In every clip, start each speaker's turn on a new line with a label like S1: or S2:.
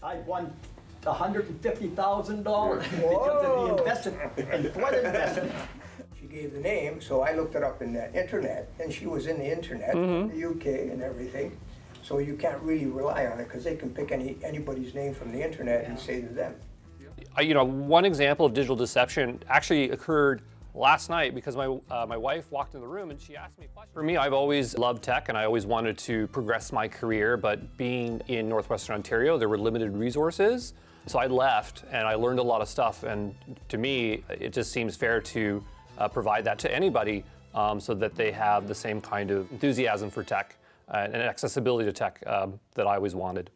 S1: I won $150,000 because of the investment and for the investment.
S2: She gave the name, so I looked it up in the internet, and she was in the internet, in the UK and everything. So you can't really rely on it because they can pick anybody's name from the internet and say to them.
S3: You know, one example of digital deception actually occurred last night because my wife walked in the room and she asked me a question. For me, I've always loved tech and I always wanted to progress my career, but being in Northwestern Ontario, there were limited resources. So I left and I learned a lot of stuff, and to me, it just seems fair to provide that to anybody so that they have the same kind of enthusiasm for tech and accessibility to tech that I always wanted.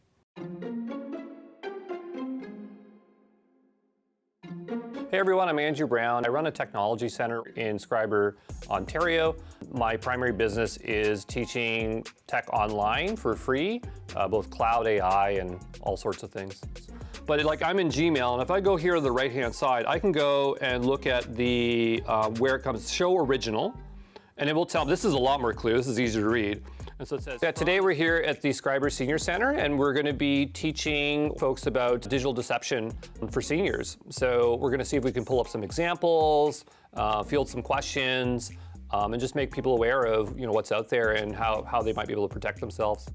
S3: Hey everyone, I'm Andrew Brown. I run a technology center in Schreiber, Ontario. My primary business is teaching tech online for free, both cloud, AI, and all sorts of things. But like I'm in Gmail, and if I go here to the right-hand side, I can go and look at the where it comes, show original, and it will tell me, this is a lot more clear, this is easier to read. And so it says, today we're here at the Schreiber Senior Center, and we're going to be teaching folks about digital deception for seniors. So we're going to see if we can pull up some examples, field some questions, and just make people aware of what's out there and how they might be able to protect themselves.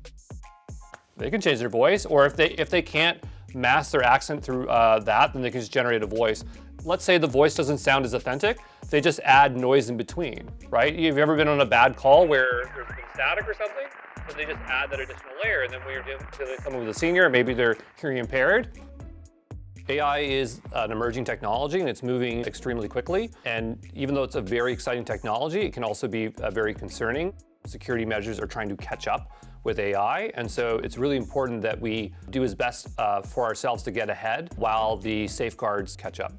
S3: They can change their voice, or if they can't mask their accent through that, then they can just generate a voice. Let's say the voice doesn't sound as authentic, they just add noise in between, right? You've ever been on a bad call where there's been static or something? So they just add that additional layer, and then when you're dealing with someone with a senior, maybe they're hearing impaired. AI is an emerging technology and it's moving extremely quickly. And even though it's a very exciting technology, it can also be very concerning. Security measures are trying to catch up with AI, and so it's really important that we do as best for ourselves to get ahead while the safeguards catch up.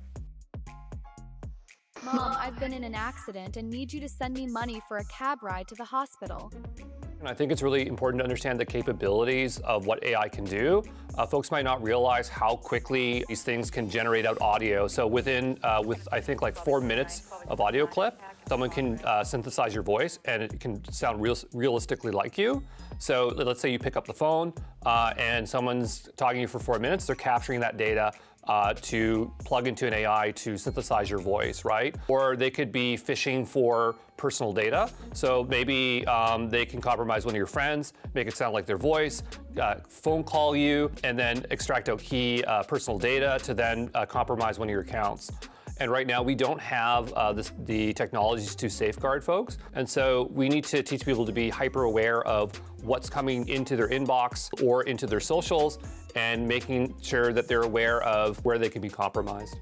S4: Mom, I've been in an accident and need you to send me money for a cab ride to the hospital.
S3: And I think it's really important to understand the capabilities of what AI can do. Folks might not realize how quickly these things can generate out audio. So within, I think like 4 minutes of audio clip, someone can synthesize your voice and it can sound realistically like you. So let's say you pick up the phone and someone's talking to you for 4 minutes, they're capturing that data to plug into an AI to synthesize your voice, right? Or they could be phishing for personal data. So maybe they can compromise one of your friends, make it sound like their voice, phone call you, and then extract out key personal data to then compromise one of your accounts. And right now we don't have the technologies to safeguard folks. And so we need to teach people to be hyper aware of what's coming into their inbox or into their socials and making sure that they're aware of where they can be compromised.